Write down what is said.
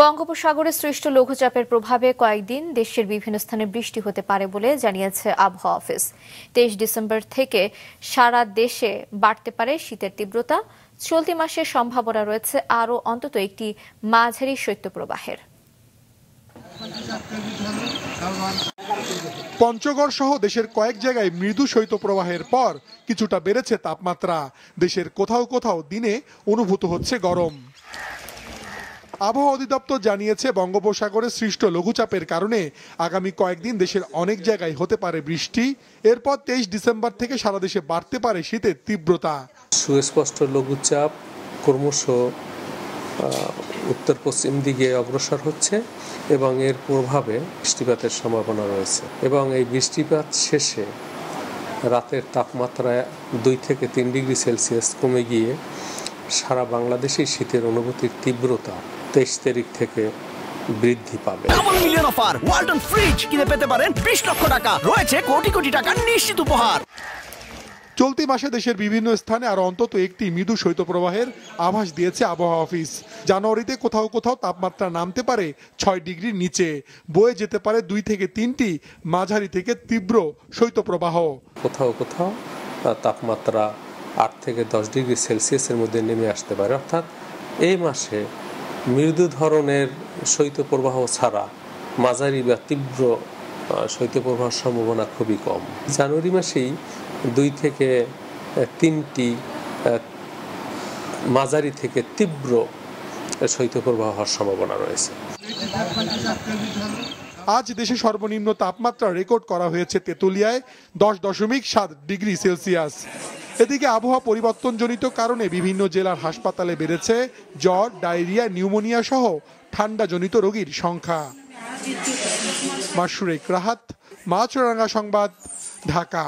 বঙ্গোপসাগরে সৃষ্ট লঘুচাপের প্রভাবে কয়েকদিন দেশের বিভিন্ন স্থানে বৃষ্টি হতে পারে বলে জানিয়েছে আবহাওয়া অফিস। 23 ডিসেম্বর থেকে সারা দেশে বাড়তে পারে শীতের তীব্রতা। চলতি মাসে সম্ভাবনা রয়েছে আরও অন্তত একটি মাঝারি শৈত্যপ্রবাহের। পঞ্চগড় সহ দেশের কয়েক জায়গায় মৃদু শৈত্যপ্রবাহের পর কিছুটা বেড়েছে তাপমাত্রা। দেশের কোথাও কোথাও দিনে অনুভূত হচ্ছে গরম। আবহাওয়া অধিদপ্তর জানিয়েছে, বঙ্গোপসাগরে সৃষ্ট লঘুচাপের কারণে আগামী কয়েকদিন দেশের অনেক জায়গায় হতে পারে বৃষ্টি। এরপর 23 ডিসেম্বর থেকে সারা দেশে বাড়তে পারে শীতের তীব্রতা। সুস্পষ্ট লঘুচাপ ক্রমশ উত্তর পশ্চিম দিকে অগ্রসর হচ্ছে এবং এর প্রভাবে বৃষ্টিপাতের সম্ভাবনা রয়েছে এবং এই বৃষ্টিপাত শেষে রাতের তাপমাত্রা 2 থেকে 3 ডিগ্রি সেলসিয়াস কমে গিয়ে সারা বাংলাদেশে শীতের অনুভূতির তীব্রতা 23 তারিখ থেকে বৃদ্ধি পাবে। Double million offer Walton fridge কিনে পেতে পারেন 20 লক্ষ টাকা, রয়েছে কোটি কোটি টাকার নিশ্চিত উপহার। চলতি মাসে দেশের বিভিন্ন স্থানে আরো অন্তত একটি মৃদু শৈত্যপ্রবাহের আভাস দিয়েছে আবহাওয়া অফিস। জানুয়ারিতে কোথাও কোথাও তাপমাত্রা নামতে পারে 6 ডিগ্রির নিচে, বয়ে যেতে পারে 2 থেকে 3টি মাঝারি থেকে তীব্র শৈত্যপ্রবাহ। কোথাও কোথাও তাপমাত্রা 8 থেকে 10 ডিগ্রি সেলসিয়াসের মধ্যে নেমে আসতে পারে। অর্থাৎ এই মাসে মৃদু ধরনের শৈত্যপ্রবাহ ছাড়া মাঝারি বা তীব্র শৈত্যপ্রবাহের সম্ভাবনা খুবই কম। জানুয়ারি মাসেই 2 থেকে 3টি মাঝারি থেকে তীব্র শৈত্যপ্রবাহ হওয়ার সম্ভাবনা রয়েছে। আজ দেশে সর্বনিম্ন তাপমাত্রা রেকর্ড করা হয়েছে তেঁতুলিয়ায় 10.7 ডিগ্রি সেলসিয়াস। এদিকে আবহাওয়া পরিবর্তনজনিত কারণে বিভিন্ন জেলার হাসপাতালে বেড়েছে জ্বর, ডায়রিয়া, নিউমোনিয়া সহ ঠান্ডাজনিত রোগীর সংখ্যা। মাশরুক রাহাত, মাছরাঙা সংবাদ, ঢাকা।